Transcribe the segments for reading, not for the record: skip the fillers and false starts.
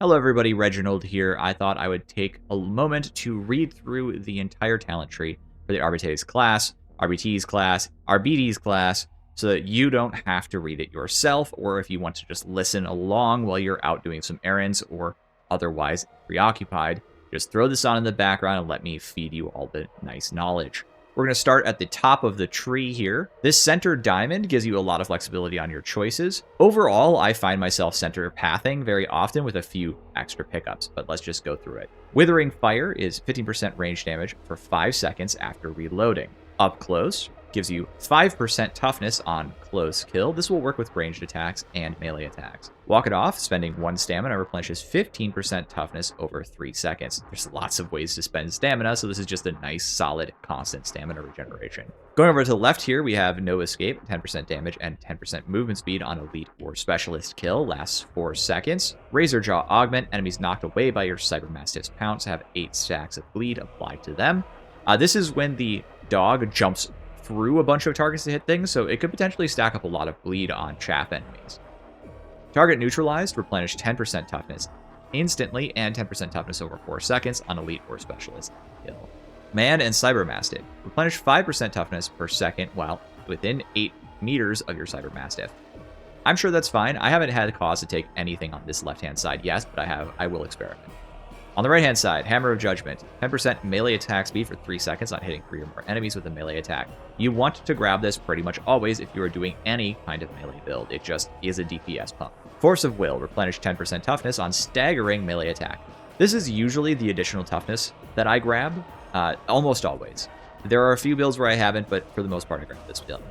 Hello everybody, Reginald here. I thought I would take a moment to read through the entire talent tree for the Arbites class, RBT's class, RBD's class, so that you don't have to read it yourself, or if you want to just listen along while you're out doing some errands or otherwise preoccupied, just throw this on in the background and let me feed you all the nice knowledge. We're going to start at the top of the tree here. This center diamond gives you a lot of flexibility on your choices. Overall, I find myself center pathing very often with a few extra pickups, but let's just go through it. Withering Fire is 15% range damage for 5 seconds after reloading. Up Close gives you 5% toughness on close kill. This will work with ranged attacks and melee attacks. Walk It Off, spending 1 stamina, replenishes 15% toughness over 3 seconds. There's lots of ways to spend stamina, so this is just a nice, solid, constant stamina regeneration. Going over to the left here, we have No Escape, 10% damage and 10% movement speed on elite or specialist kill, lasts 4 seconds. Razor Jaw Augment, enemies knocked away by your Cybermastiff's pounce have 8 stacks of bleed applied to them. This is when the dog jumps through a bunch of targets to hit things, so it could potentially stack up a lot of bleed on chaff enemies. Target Neutralized, replenish 10% toughness instantly and 10% toughness over 4 seconds on elite or specialist kill. Man and Cybermastiff, replenish 5% toughness per second while within 8 meters of your Cybermastiff. I'm sure that's fine. I haven't had cause to take anything on this left-hand side yet, but I will experiment. On the right-hand side, Hammer of Judgment, 10% melee attack speed for 3 seconds on hitting 3 or more enemies with a melee attack. You want to grab this pretty much always if you are doing any kind of melee build. It just is a DPS pump. Force of Will, replenish 10% toughness on staggering melee attack. This is usually the additional toughness that I grab, almost always. There are a few builds where I haven't, but for the most part I grab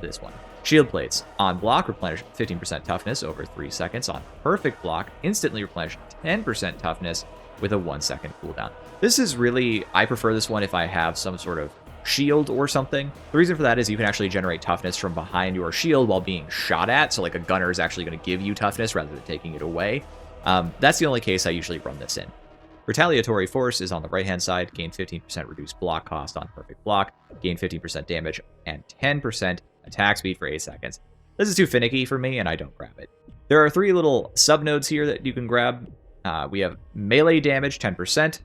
this one. Shield Plates, on block, replenish 15% toughness over 3 seconds. On perfect block, instantly replenish 10% toughness with a 1 second cooldown. This is really, I prefer this one if I have some sort of shield or something. The reason for that is you can actually generate toughness from behind your shield while being shot at, so like a gunner is actually going to give you toughness rather than taking it away. That's the only case I usually run this in. Retaliatory Force is on the right-hand side, gain 15% reduced block cost on perfect block, gain 15% damage, and 10% attack speed for 8 seconds. This is too finicky for me, and I don't grab it. There are 3 little sub-nodes here that you can grab. We have melee damage, 10%.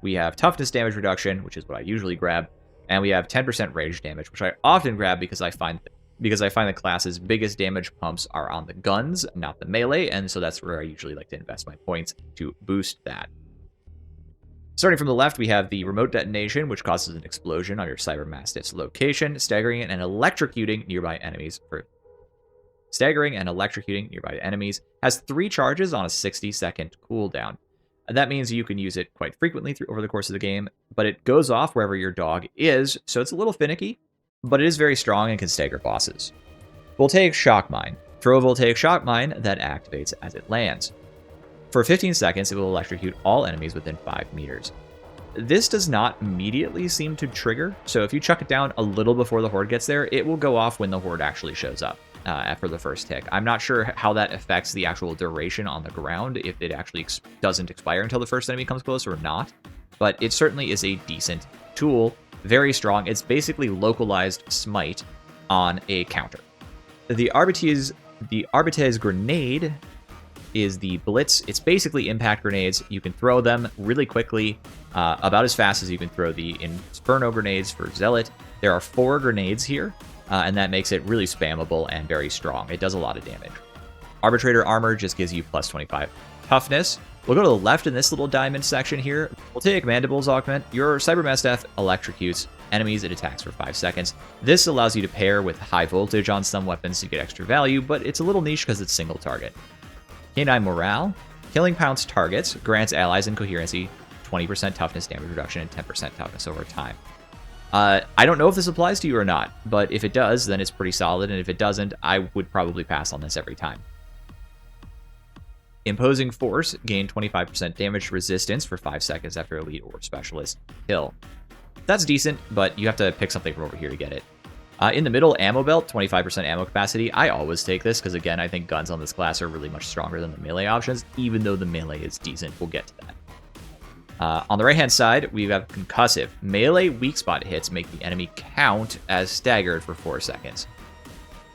We have toughness damage reduction, which is what I usually grab. And we have 10% range damage, which I often grab because I find the class's biggest damage pumps are on the guns, not the melee, and so that's where I usually like to invest my points to boost that. Starting from the left, we have the Remote Detonation, which causes an explosion on your Cybermastiff's location, staggering and electrocuting nearby enemies has 3 charges on a 60-second cooldown. And that means you can use it quite frequently over the course of the game, but it goes off wherever your dog is, so it's a little finicky, but it is very strong and can stagger bosses. Voltaic Shock Mine. Throw a Voltaic Shock Mine that activates as it lands. For 15 seconds, it will electrocute all enemies within 5 meters. This does not immediately seem to trigger, so if you chuck it down a little before the horde gets there, it will go off when the horde actually shows up. After the first tick. I'm not sure how that affects the actual duration on the ground, if it actually doesn't expire until the first enemy comes close or not, but it certainly is a decent tool, very strong. It's basically localized smite on a counter. The Arbites Grenade is the Blitz. It's basically impact grenades. You can throw them really quickly, about as fast as you can throw the Inferno grenades for Zealot. There are 4 grenades here. And that makes it really spammable and very strong. It does a lot of damage. Arbitrator Armor just gives you plus 25 toughness. We'll go to the left in this little diamond section here. Voltaic Mandibles Augment. Your Cybermastiff electrocutes enemies it attacks for 5 seconds. This allows you to pair with high voltage on some weapons to get extra value, but it's a little niche because it's single target. Canine Morale. Killing pounce targets grants allies in coherency 20% toughness damage reduction and 10% toughness over time. I don't know if this applies to you or not, but if it does, then it's pretty solid, and if it doesn't, I would probably pass on this every time. Imposing Force, gain 25% damage resistance for 5 seconds after elite or specialist kill. That's decent, but you have to pick something from over here to get it. In the middle, Ammo Belt, 25% ammo capacity. I always take this, because again, I think guns on this class are really much stronger than the melee options, even though the melee is decent. We'll get to that. On the right-hand side, we have Concussive. Melee weak spot hits make the enemy count as staggered for 4 seconds.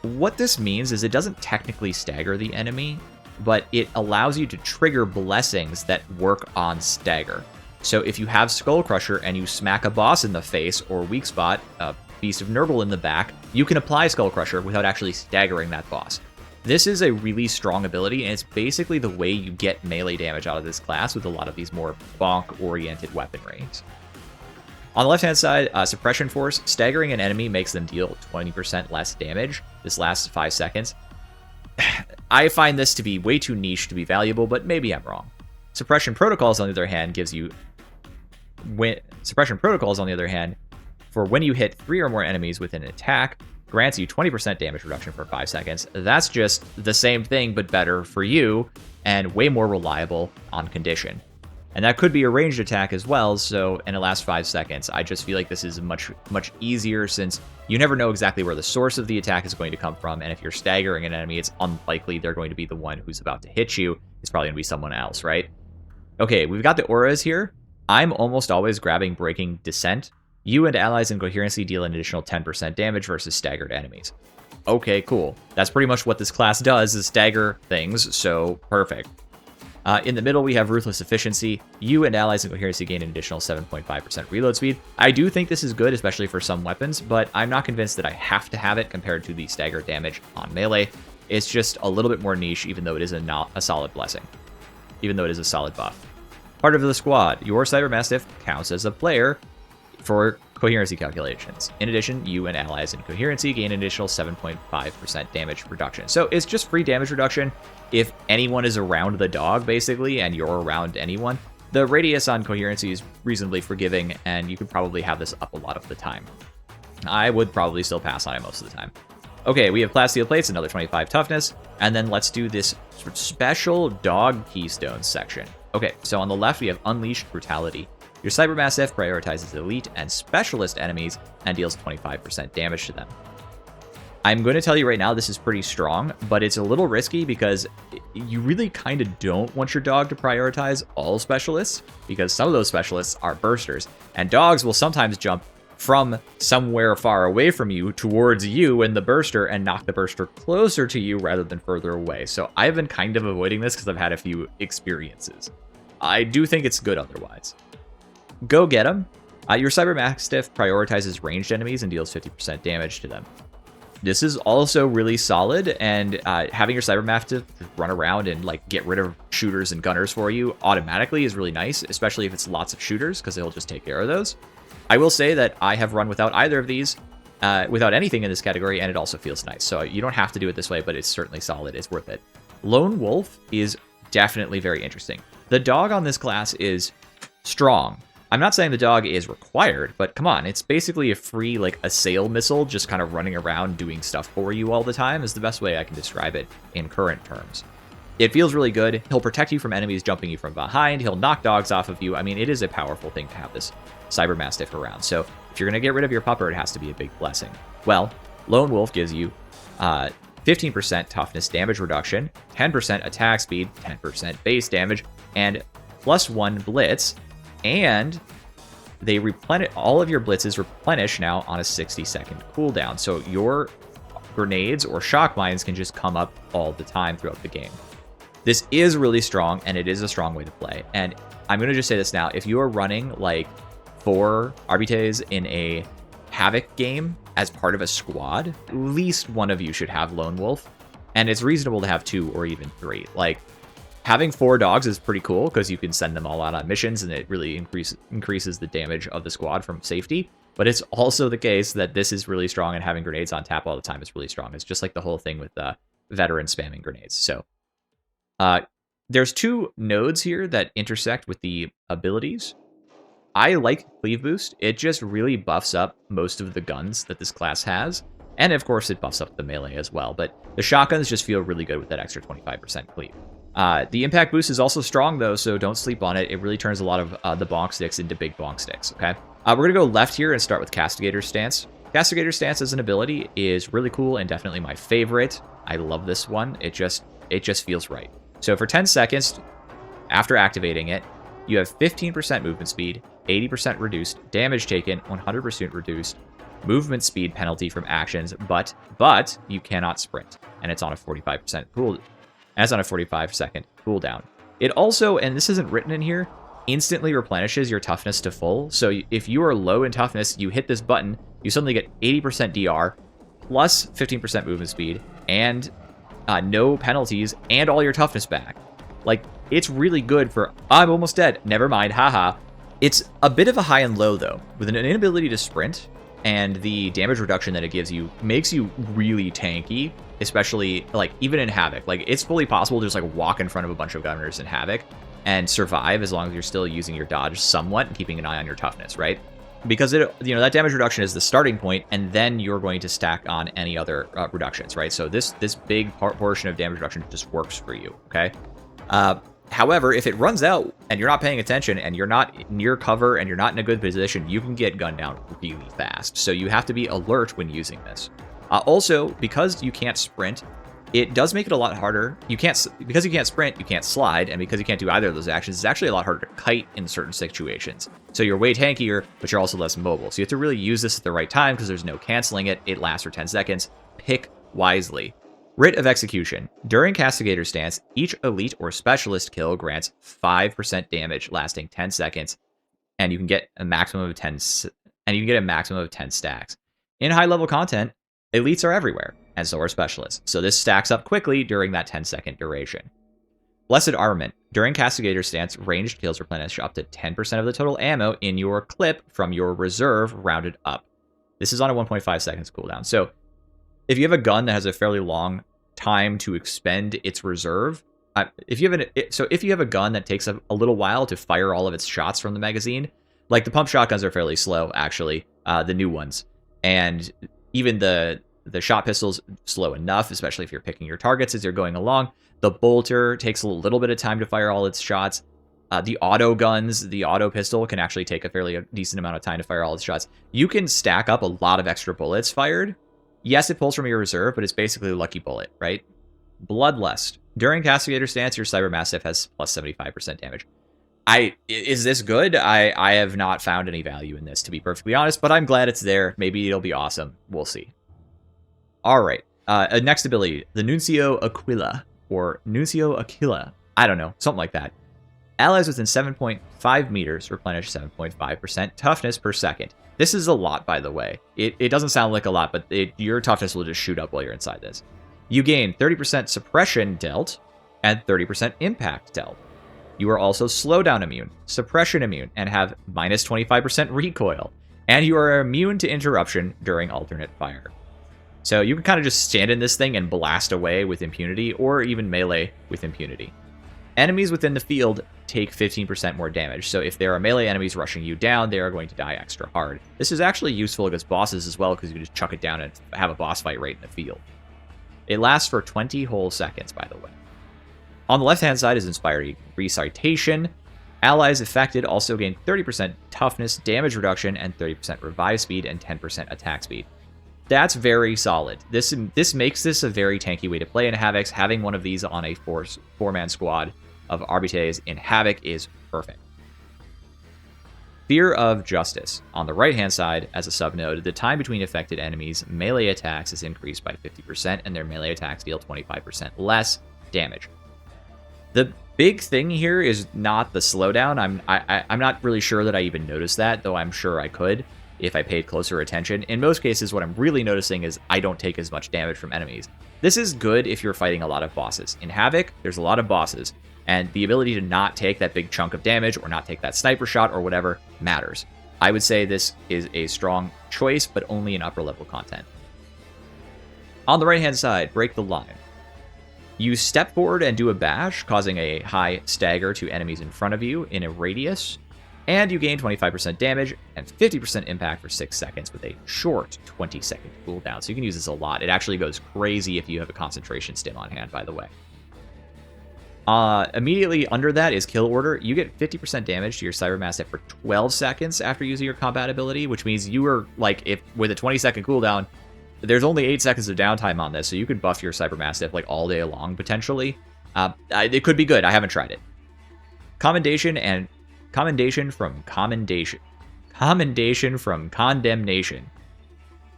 What this means is it doesn't technically stagger the enemy, but it allows you to trigger blessings that work on Stagger. So if you have Skull Crusher and you smack a boss in the face or weak spot, a Beast of Nurgle in the back, you can apply Skull Crusher without actually staggering that boss. This is a really strong ability, and it's basically the way you get melee damage out of this class with a lot of these more bonk-oriented weaponries. On the left-hand side, Suppression Force. Staggering an enemy makes them deal 20% less damage. This lasts 5 seconds. I find this to be way too niche to be valuable, but maybe I'm wrong. Suppression Protocols, on the other hand, Suppression Protocols, on the other hand, for when you hit 3 or more enemies with an attack, grants you 20% damage reduction for 5 seconds. That's just the same thing, but better for you, and way more reliable on condition. And that could be a ranged attack as well, so in the last 5 seconds. I just feel like this is much easier, since you never know exactly where the source of the attack is going to come from, and if you're staggering an enemy, it's unlikely they're going to be the one who's about to hit you. It's probably going to be someone else, right? Okay, we've got the auras here. I'm almost always grabbing Breaking Descent. You and allies in Coherency deal an additional 10% damage versus staggered enemies. Okay, cool. That's pretty much what this class does, is stagger things, so perfect. In the middle, we have Ruthless Efficiency. You and allies in Coherency gain an additional 7.5% reload speed. I do think this is good, especially for some weapons, but I'm not convinced that I have to have it compared to the stagger damage on melee. It's just a little bit more niche, even though it is a solid blessing. Even though it is a solid buff. Part of the squad. Your Cybermastiff counts as a player for coherency calculations. In addition, you and allies in Coherency gain an additional 7.5% damage reduction. So it's just free damage reduction if anyone is around the dog, basically, and you're around anyone. The radius on Coherency is reasonably forgiving, and you could probably have this up a lot of the time. I would probably still pass on it most of the time. Okay, we have Plasteel Plates, another 25 toughness, and then let's do this special dog keystone section. Okay, so on the left, we have Unleashed Brutality. Your Cybermastiff prioritizes elite and specialist enemies and deals 25% damage to them. I'm going to tell you right now, this is pretty strong, but it's a little risky because you really kind of don't want your dog to prioritize all specialists, because some of those specialists are bursters, and dogs will sometimes jump from somewhere far away from you towards you and the burster and knock the burster closer to you rather than further away. So I've been kind of avoiding this because I've had a few experiences. I do think it's good otherwise. Go get them. Your Cybermastiff prioritizes ranged enemies and deals 50% damage to them. This is also really solid, and having your Cybermastiff run around and like get rid of shooters and gunners for you automatically is really nice, especially if it's lots of shooters, because it'll just take care of those. I will say that I have run without either of these, without anything in this category, and it also feels nice. So you don't have to do it this way, but it's certainly solid. It's worth it. Lone Wolf is definitely very interesting. The dog on this class is strong. I'm not saying the dog is required, but come on, it's basically a free, like, assail missile just kind of running around doing stuff for you all the time is the best way I can describe it in current terms. It feels really good. He'll protect you from enemies jumping you from behind. He'll knock dogs off of you. I mean, it is a powerful thing to have this Cybermastiff around. So if you're going to get rid of your pupper, it has to be a big blessing. Well, Lone Wolf gives you 15% toughness damage reduction, 10% attack speed, 10% base damage, and +1 blitz. And they replenish, all of your blitzes replenish now on a 60-second cooldown. So your grenades or shock mines can just come up all the time throughout the game. This is really strong, and it is a strong way to play. And I'm going to just say this now. If you are running like 4 Arbites in a Havoc game as part of a squad, at least one of you should have Lone Wolf. And it's reasonable to have 2 or even 3. Like, having 4 dogs is pretty cool because you can send them all out on missions, and it really increases the damage of the squad from safety. But it's also the case that this is really strong, and having grenades on tap all the time is really strong. It's just like the whole thing with veteran spamming grenades. So there's 2 nodes here that intersect with the abilities. I like Cleave Boost. It just really buffs up most of the guns that this class has. And of course, it buffs up the melee as well. But the shotguns just feel really good with that extra 25% cleave. The impact boost is also strong, though, so don't sleep on it. It really turns a lot of the bonk sticks into big bonk sticks, okay? We're going to go left here and start with Castigator's Stance. Castigator's Stance as an ability is really cool and definitely my favorite. I love this one. It just feels right. So for 10 seconds after activating it, you have 15% movement speed, 80% reduced, damage taken, 100% reduced, movement speed penalty from actions, but you cannot sprint, and it's on a 45% cooldown. That's on a 45-second cooldown. It also, and this isn't written in here, instantly replenishes your toughness to full. So if you are low in toughness, you hit this button, you suddenly get 80% DR, plus 15% movement speed, and no penalties, and all your toughness back. Like, it's really good for, I'm almost dead, never mind, haha. It's a bit of a high and low, though. With an inability to sprint, and the damage reduction that it gives you makes you really tanky, especially, like, even in Havoc. Like, it's fully possible to just, like, walk in front of a bunch of Governors in Havoc and survive as long as you're still using your dodge somewhat and keeping an eye on your toughness, right? Because it, that damage reduction is the starting point, and then you're going to stack on any other reductions, right? So this big portion of damage reduction just works for you, okay? However, if it runs out and you're not paying attention and you're not near cover and you're not in a good position, you can get gunned down really fast. So you have to be alert when using this. Also, because you can't sprint, it does make it a lot harder. Because you can't sprint, you can't slide, and because you can't do either of those actions, it's actually a lot harder to kite in certain situations. So you're way tankier, but you're also less mobile. So you have to really use this at the right time because there's no canceling it. It lasts for 10 seconds. Pick wisely. Writ of Execution. During Castigator stance, each elite or specialist kill grants 5% damage lasting 10 seconds, and you can get a maximum of 10 stacks. In high-level content, elites are everywhere, and so are specialists. So this stacks up quickly during that 10-second duration. Blessed Armament. During Castigator stance, ranged kills replenish up to 10% of the total ammo in your clip from your reserve rounded up. This is on a 1.5 seconds cooldown. So if you have a gun that has a fairly long time to expend its reserve, if you have a gun that takes a little while to fire all of its shots from the magazine, like the pump shotguns are fairly slow, actually, the new ones, and even the shot pistols slow enough, especially if you're picking your targets as you're going along. The bolter takes a little bit of time to fire all its shots. The auto guns, the auto pistol can actually take a fairly decent amount of time to fire all its shots. You can stack up a lot of extra bullets fired. Yes, it pulls from your reserve, but it's basically a lucky bullet, right? Bloodlust. During Castigator stance, your Cyber Mastiff has plus 75% damage. Is this good? I have not found any value in this, to be perfectly honest, but I'm glad it's there. Maybe it'll be awesome. We'll see. All right. Next ability, the Nuncio-Aquila, or Nuncio-Aquila. I don't know, something like that. Allies within 7.5 meters replenish 7.5% toughness per second. This is a lot, by the way. It doesn't sound like a lot, but your toughness will just shoot up while you're inside this. You gain 30% suppression dealt and 30% impact dealt. You are also slowdown immune, suppression immune, and have minus 25% recoil. And you are immune to interruption during alternate fire. So you can kind of just stand in this thing and blast away with impunity, or even melee with impunity. Enemies within the field take 15% more damage, so if there are melee enemies rushing you down, they are going to die extra hard. This is actually useful against bosses as well, because you can just chuck it down and have a boss fight right in the field. It lasts for 20 whole seconds, by the way. On the left-hand side is Inspired Recitation. Allies affected also gain 30% toughness, damage reduction, and 30% revive speed, and 10% attack speed. That's very solid. This makes this a very tanky way to play in Havocs. Having one of these on a four-man squad of Arbites in Havoc is perfect. Fear of Justice. On the right-hand side, as a subnode, the time between affected enemies' melee attacks is increased by 50%, and their melee attacks deal 25% less damage. The big thing here is not the slowdown. I'm not really sure that I even noticed that, though I'm sure I could if I paid closer attention. In most cases, what I'm really noticing is I don't take as much damage from enemies. This is good if you're fighting a lot of bosses. In Havoc, there's a lot of bosses, and the ability to not take that big chunk of damage or not take that sniper shot or whatever matters. I would say this is a strong choice, but only in upper level content. On the right-hand side, Break the Line. You step forward and do a bash, causing a high stagger to enemies in front of you in a radius, and you gain 25% damage and 50% impact for 6 seconds with a short 20-second cooldown. So you can use this a lot. It actually goes crazy if you have a concentration stim on hand, by the way. Immediately under that is Kill Order. You get 50% damage to your Cyber Mastiff for 12 seconds after using your combat ability, which means you are, like, if with a 20-second cooldown, there's only 8 seconds of downtime on this, so you could buff your Cyber Mastiff, like, all day long, potentially. It could be good. I haven't tried it. Commendation from Condemnation.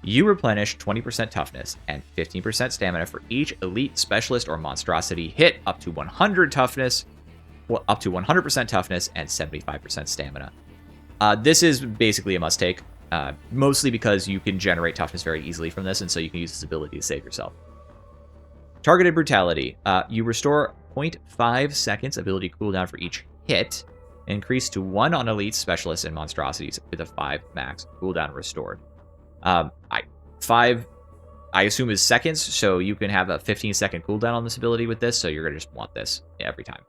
You replenish 20% toughness and 15% stamina for each elite, specialist, or monstrosity hit up to 100 toughness, well, up to 100% toughness and 75% stamina. This is basically a must-take, mostly because you can generate toughness very easily from this, and so you can use this ability to save yourself. Targeted Brutality. You restore 0.5 seconds ability cooldown for each hit, increase to 1 on elites, specialists, and monstrosities with a 5 max cooldown restored. 5, I assume, is seconds, so you can have a 15-second cooldown on this ability with this, so you're going to just want this every time.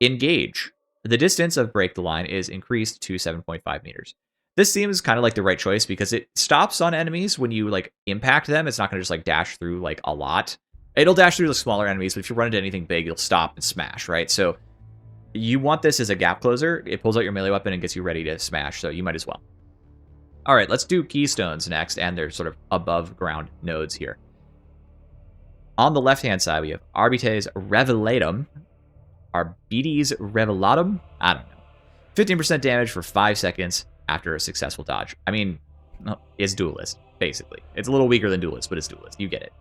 Engage. The distance of Break the Line is increased to 7.5 meters. This seems kind of like the right choice because it stops on enemies when you, like, impact them. It's not going to just, like, dash through, like, a lot. It'll dash through the smaller enemies, but if you run into anything big, you'll stop and smash, right? So you want this as a gap closer. It pulls out your melee weapon and gets you ready to smash, so you might as well. All right, let's do keystones next, and they're sort of above ground nodes here. On the left-hand side, we have Arbites Revelatum. Arbites Revelatum? I don't know. 15% damage for 5 seconds after a successful dodge. I mean, it's Duelist, basically. It's a little weaker than Duelist, but it's Duelist. You get it.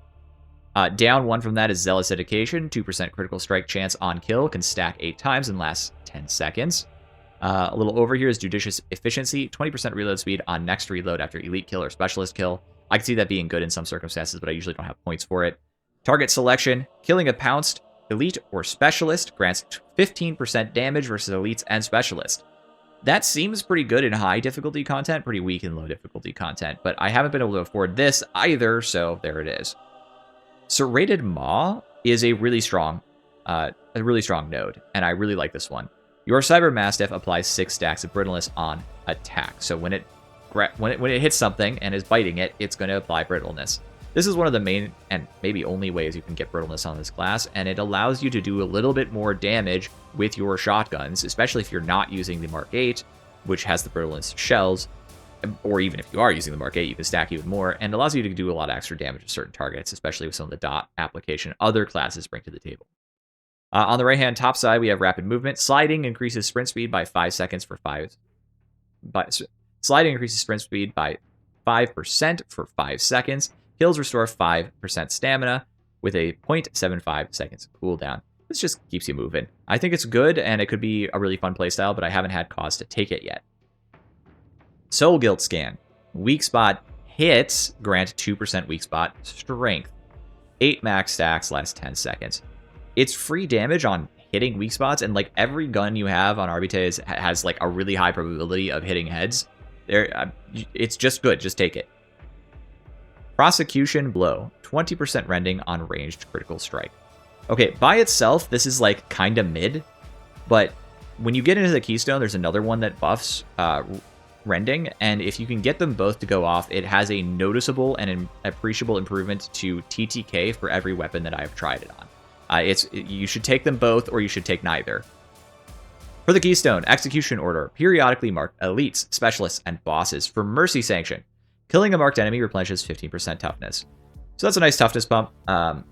Down 1 from that is Zealous Dedication. 2% critical strike chance on kill. Can stack 8 times and lasts 10 seconds. A little over here is Judicious Efficiency. 20% reload speed on next reload after Elite kill or Specialist kill. I can see that being good in some circumstances, but I usually don't have points for it. Target Selection. Killing a pounced Elite or Specialist grants 15% damage versus Elites and Specialist. That seems pretty good in high difficulty content, pretty weak in low difficulty content, but I haven't been able to afford this either, so there it is. Serrated Maw is a really strong node, and I really like this one. Your Cyber Mastiff applies 6 stacks of brittleness on attack. So when it hits something and is biting it, it's going to apply brittleness. This is one of the main and maybe only ways you can get brittleness on this class, and it allows you to do a little bit more damage with your shotguns, especially if you're not using the Mark 8, which has the brittleness shells, or even if you are using the Mark 8, you can stack even more, and allows you to do a lot of extra damage to certain targets, especially with some of the dot application other classes bring to the table. On the right-hand top side, we have Rapid Movement. Sliding increases sprint speed by 5 seconds for 5... Sliding increases sprint speed by 5% for 5 seconds. Heals restore 5% stamina with a 0.75 seconds cooldown. This just keeps you moving. I think it's good, and it could be a really fun playstyle, but I haven't had cause to take it yet. Soul Guilt Scan. Weak spot hits grant 2% weak spot strength. 8 max stacks last 10 seconds. It's free damage on hitting weak spots, and like every gun you have on Arbites has like a really high probability of hitting heads. It's just good. Just take it. Prosecution Blow. 20% rending on ranged critical strike. Okay, by itself, this is like kind of mid, but when you get into the Keystone, there's another one that buffs rending, and if you can get them both to go off, it has a noticeable and an appreciable improvement to TTK for every weapon that I've tried it on. You should take them both, or you should take neither. For the Keystone, Execution Order. Periodically mark elites, specialists, and bosses for Mercy Sanction. Killing a marked enemy replenishes 15% toughness. So that's a nice toughness bump.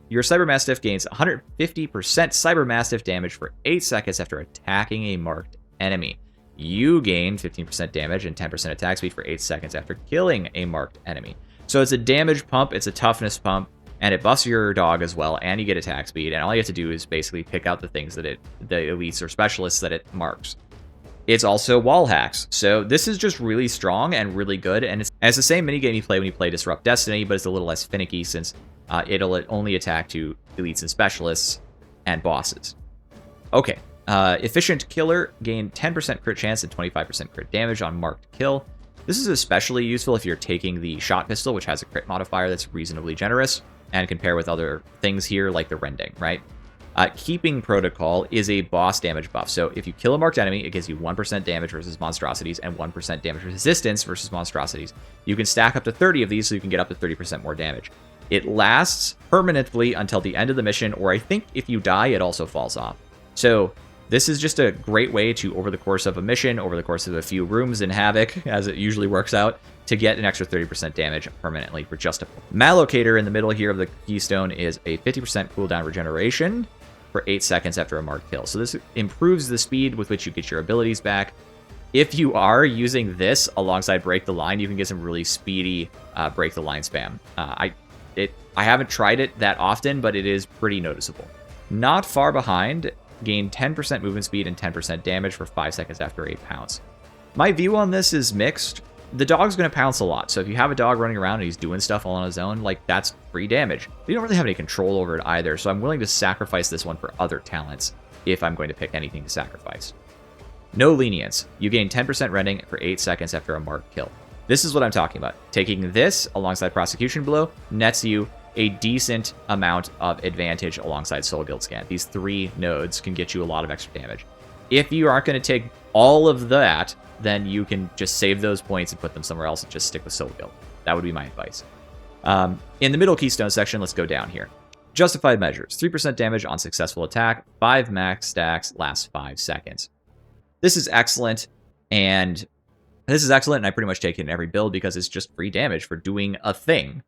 Your Cyber Mastiff gains 150% Cyber Mastiff damage for 8 seconds after attacking a marked enemy. You gain 15% damage and 10% attack speed for 8 seconds after killing a marked enemy. So it's a damage pump, it's a toughness pump, and it buffs your dog as well, and you get attack speed, and all you have to do is basically pick out the things that the elites or specialists that it marks. It's also wall hacks, so this is just really strong and really good, and it's the same minigame you play when you play Disrupt Destiny, but it's a little less finicky since it'll only attack to elites and specialists and bosses. Okay, Efficient Killer, gain 10% crit chance and 25% crit damage on marked kill. This is especially useful if you're taking the shot pistol, which has a crit modifier that's reasonably generous, and compare with other things here like the rending, right? Keeping Protocol is a boss damage buff. So if you kill a marked enemy, it gives you 1% damage versus monstrosities and 1% damage resistance versus monstrosities. You can stack up to 30 of these so you can get up to 30% more damage. It lasts permanently until the end of the mission, or I think if you die, it also falls off. So this is just a great way to, over the course of a mission, over the course of a few rooms in Havoc, as it usually works out, to get an extra 30% damage permanently for just a... Mallocator in the middle here of the Keystone is a 50% cooldown regeneration for 8 seconds after a marked kill. So this improves the speed with which you get your abilities back. If you are using this alongside Break the Line, you can get some really speedy Break the Line spam. I haven't tried it that often, but it is pretty noticeable. Not far behind, gain 10% movement speed and 10% damage for 5 seconds after a pounce. My view on this is mixed. The dog's going to pounce a lot, so if you have a dog running around and he's doing stuff all on his own, like, that's free damage. But you don't really have any control over it either, so I'm willing to sacrifice this one for other talents if I'm going to pick anything to sacrifice. No lenience. You gain 10% rending for 8 seconds after a marked kill. This is what I'm talking about. Taking this alongside Prosecution Blow nets you a decent amount of advantage alongside Soul Guild Scan. These 3 nodes can get you a lot of extra damage. If you aren't going to take all of that, then you can just save those points and put them somewhere else and just stick with Soul Guild. That would be my advice. In the middle keystone section, let's go down here. Justified measures. 3% damage on successful attack. 5 max stacks. Lasts 5 seconds. This is excellent, and I pretty much take it in every build because it's just free damage for doing a thing.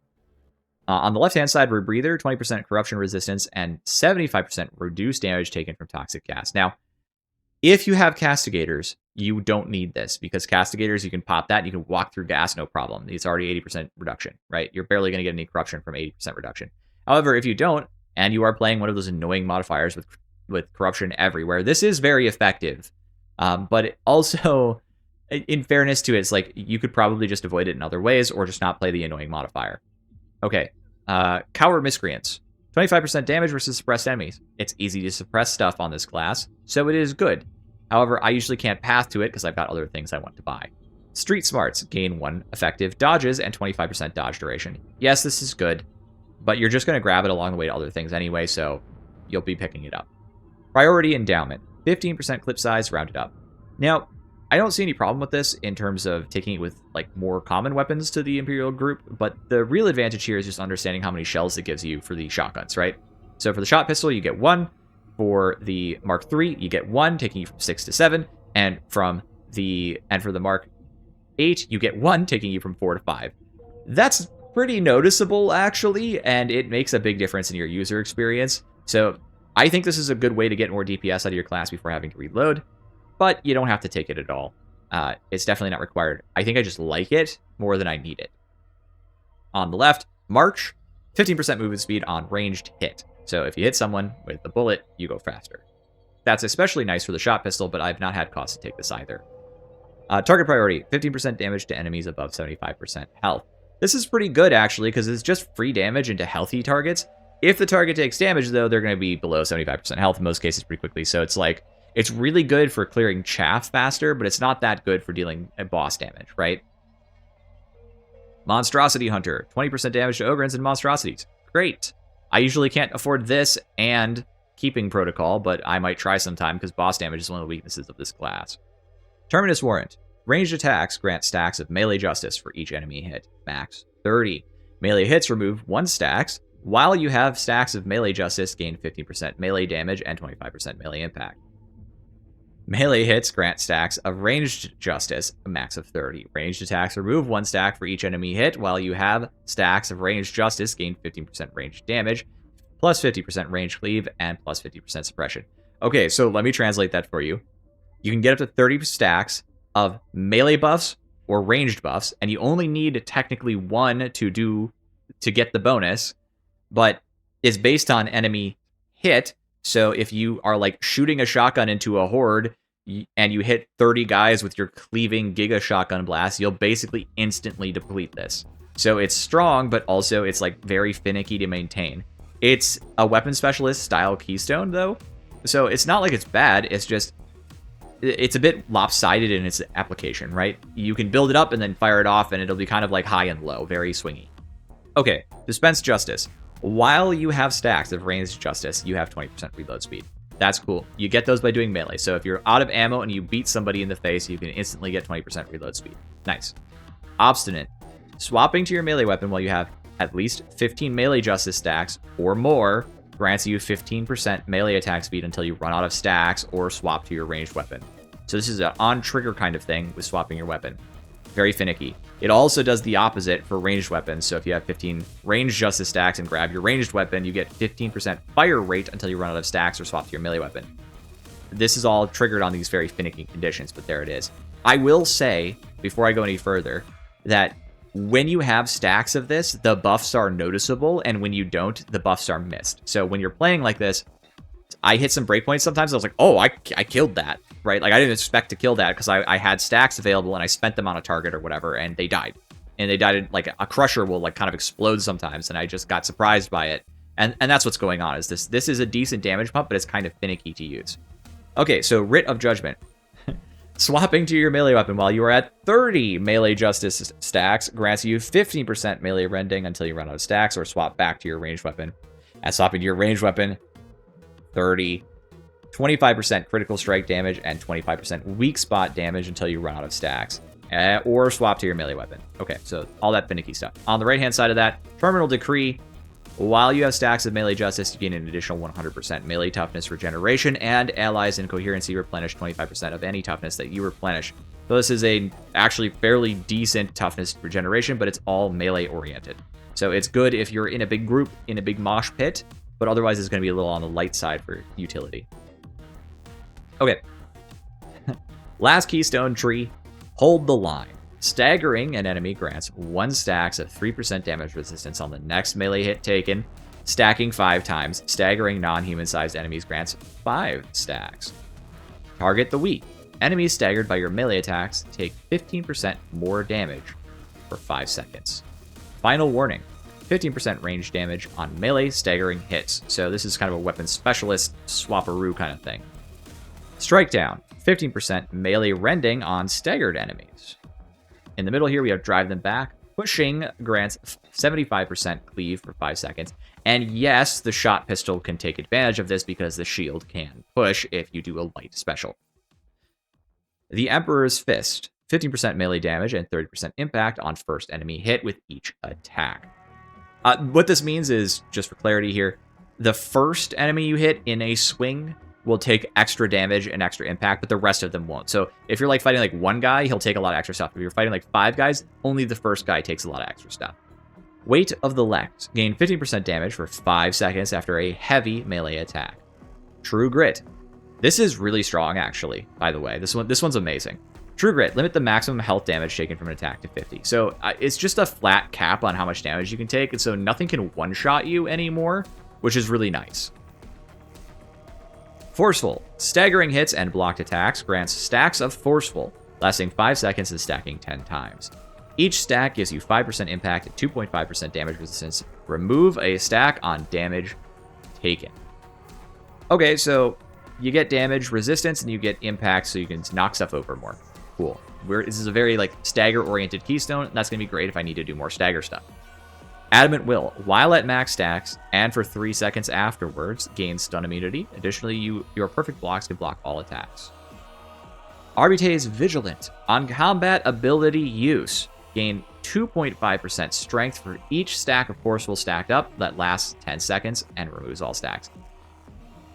On the left-hand side, Rebreather, 20% corruption resistance, and 75% reduced damage taken from toxic gas. Now, if you have Castigators, you don't need this, because Castigators, you can pop that, and you can walk through gas, no problem. It's already 80% reduction, right? You're barely going to get any corruption from 80% reduction. However, if you don't, and you are playing one of those annoying modifiers with corruption everywhere, this is very effective. But it also, in fairness to it, it's like you could probably just avoid it in other ways or just not play the annoying modifier. Okay, Coward Miscreants. 25% damage versus suppressed enemies. It's easy to suppress stuff on this class, so it is good. However, I usually can't path to it because I've got other things I want to buy. Street Smarts. Gain 1 effective dodges and 25% dodge duration. Yes, this is good, but you're just going to grab it along the way to other things anyway, so you'll be picking it up. Priority Endowment. 15% clip size, rounded up. Now, I don't see any problem with this in terms of taking it with like more common weapons to the Imperial group, but the real advantage here is just understanding how many shells it gives you for the shotguns, right? So for the shot pistol, you get 1. For the Mark III, you get 1, taking you from 6 to 7, and for the Mark VIII, you get 1, taking you from 4 to 5. That's pretty noticeable, actually, and it makes a big difference in your user experience. So I think this is a good way to get more DPS out of your class before having to reload, but you don't have to take it at all. It's definitely not required. I think I just like it more than I need it. On the left, March, 15% movement speed on ranged hit. So if you hit someone with the bullet, you go faster. That's especially nice for the shot pistol, but I've not had cause to take this either. Target priority, 15% damage to enemies above 75% health. This is pretty good, actually, because it's just free damage into healthy targets. If the target takes damage, though, they're going to be below 75% health in most cases pretty quickly. So it's like, it's really good for clearing chaff faster, but it's not that good for dealing boss damage, right? Monstrosity Hunter, 20% damage to Ogrins and Monstrosities. Great. I usually can't afford this and Keeping Protocol, but I might try sometime because boss damage is one of the weaknesses of this class. Terminus Warrant. Ranged attacks grant stacks of melee justice for each enemy hit. Max 30. Melee hits remove 1 stacks, while you have stacks of melee justice gain 15% melee damage and 25% melee impact. Melee hits grant stacks of ranged justice, a max of 30. Ranged attacks remove 1 stack for each enemy hit, while you have stacks of ranged justice gain 15% ranged damage, plus 50% range cleave, and plus 50% suppression. Okay, so let me translate that for you. You can get up to 30 stacks of melee buffs or ranged buffs, and you only need technically 1 to get the bonus, but it's based on enemy hit. So if you are like shooting a shotgun into a horde and you hit 30 guys with your cleaving Giga Shotgun Blast, you'll basically instantly deplete this. So it's strong, but also it's like very finicky to maintain. It's a weapon specialist style keystone though. So it's not like it's bad, it's just, it's a bit lopsided in its application, right? You can build it up and then fire it off and it'll be kind of like high and low, very swingy. Okay, Dispense Justice. While you have stacks of ranged justice, you have 20% reload speed. That's cool. You get those by doing melee. So if you're out of ammo and you beat somebody in the face, you can instantly get 20% reload speed. Nice. Obstinate. Swapping to your melee weapon while you have at least 15 melee justice stacks or more grants you 15% melee attack speed until you run out of stacks or swap to your ranged weapon. So this is an on-trigger kind of thing with swapping your weapon. Very finicky. It also does the opposite for ranged weapons. So if you have 15 ranged justice stacks and grab your ranged weapon, you get 15% fire rate until you run out of stacks or swap to your melee weapon. this is all triggered on these very finicky conditions, but there it is. I will say, before I go any further, that when you have stacks of this, the buffs are noticeable, and when you don't, the buffs are missed. So when you're playing like this, I hit some breakpoints sometimes. I was like, oh, I killed that, right? Like, I didn't expect to kill that because I had stacks available, and I spent them on a target or whatever, and they died. And they died, like, a crusher will, like, kind of explode sometimes, and I just got surprised by it. And that's what's going on, is this is a decent damage pump, but it's kind of finicky to use. Okay, so Writ of Judgment. Swapping to your melee weapon while you are at 30 melee justice stacks grants you 15% melee rending until you run out of stacks, or swap back to your ranged weapon. And swapping to your ranged weapon, 30, 25% critical strike damage and 25% weak spot damage until you run out of stacks. Or swap to your melee weapon. Okay, so all that finicky stuff. On the right-hand side of that, Terminal Decree. While you have stacks of melee justice, you gain an additional 100% melee toughness regeneration, and allies in coherency replenish 25% of any toughness that you replenish. So this is a actually fairly decent toughness regeneration, but it's all melee oriented. So it's good if you're in a big group, in a big mosh pit, but otherwise it's going to be a little on the light side for utility. Okay. Last keystone tree, Hold the Line. Staggering an enemy grants 1 stacks of 3% damage resistance on the next melee hit taken. Stacking 5 times. Staggering non-human sized enemies grants 5 stacks. Target the weak. Enemies staggered by your melee attacks take 15% more damage for 5 seconds. Final warning. 15% range damage on melee staggering hits. So this is kind of a weapon specialist swapperoo kind of thing. Strike down. 15% melee rending on staggered enemies. In the middle here, we have Drive Them Back. Pushing grants 75% cleave for 5 seconds. And yes, the shot pistol can take advantage of this because the shield can push if you do a light special. The Emperor's Fist. 15% melee damage and 30% impact on first enemy hit with each attack. What this means is, just for clarity here, the first enemy you hit in a swing will take extra damage and extra impact, but the rest of them won't. So if you're like fighting like one guy, he'll take a lot of extra stuff. If you're fighting like 5 guys, only the first guy takes a lot of extra stuff. Weight of the Lex. Gain 15% damage for 5 seconds after a heavy melee attack. True Grit. This is really strong, actually, by the way. This one's amazing. True Grit. Limit the maximum health damage taken from an attack to 50. So it's just a flat cap on how much damage you can take, and so nothing can one-shot you anymore, which is really nice. Forceful. Staggering hits and blocked attacks grants stacks of Forceful, lasting 5 seconds and stacking 10 times. Each stack gives you 5% impact and 2.5% damage resistance. Remove a stack on damage taken. Okay, so you get damage resistance and you get impact, so you can knock stuff over more. Cool. This is a very like stagger-oriented keystone. That's going to be great if I need to do more stagger stuff. Adamant Will. While at max stacks, and for 3 seconds afterwards, gains stun immunity. Additionally, your perfect blocks can block all attacks. Arbites Vigilant. On combat ability use, gain 2.5% strength for each stack of Forceful stacked up that lasts 10 seconds and removes all stacks.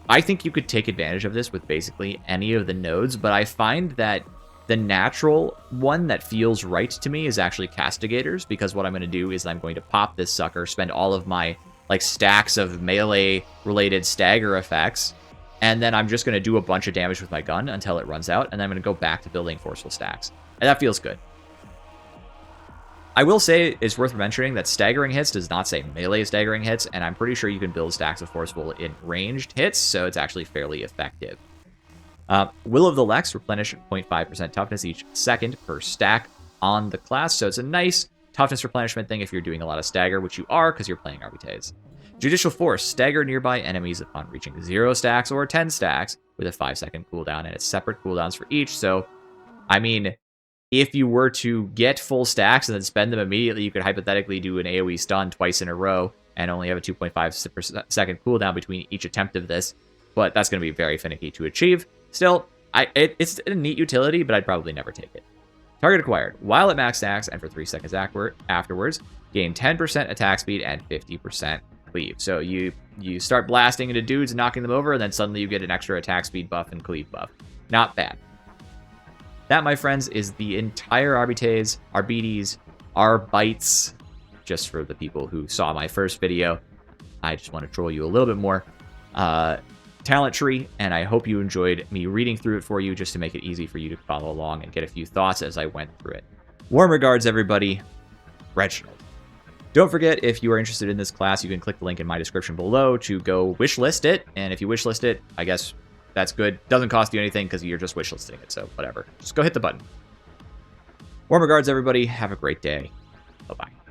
I think you could take advantage of this with basically any of the nodes, but I find that the natural one that feels right to me is actually Castigators, because what I'm going to do is I'm going to pop this sucker, spend all of my like stacks of melee-related stagger effects, and then I'm just going to do a bunch of damage with my gun until it runs out, and then I'm going to go back to building Forceful stacks. And that feels good. I will say it's worth mentioning that staggering hits does not say melee staggering hits, and I'm pretty sure you can build stacks of Forceful in ranged hits, so it's actually fairly effective. Will of the Lex, replenish 0.5% toughness each second per stack on the class. So it's a nice toughness replenishment thing if you're doing a lot of stagger, which you are because you're playing Arbites. Judicial Force, stagger nearby enemies upon reaching 0 stacks or 10 stacks with a 5-second cooldown, and it's separate cooldowns for each. So, I mean, if you were to get full stacks and then spend them immediately, you could hypothetically do an AoE stun twice in a row and only have a 2.5-second cooldown between each attempt of this. But that's going to be very finicky to achieve. Still, it's a neat utility, but I'd probably never take it. Target acquired. While at max stacks and for 3 seconds afterwards, gain 10% attack speed and 50% cleave. So you start blasting into dudes and knocking them over, and then suddenly you get an extra attack speed buff and cleave buff. Not bad. That, my friends, is the entire Arbites, Arbites, just for the people who saw my first video. I just want to troll you a little bit more. talent tree, and I hope you enjoyed me reading through it for you just to make it easy for you to follow along and get a few thoughts as I went through it. Warm regards, everybody. Reginald. Don't forget, if you are interested in this class, you can click the link in my description below to go wishlist it, and if you wishlist it, I guess that's good. Doesn't cost you anything because you're just wishlisting it, so whatever. Just go hit the button. Warm regards, everybody. Have a great day. Bye-bye.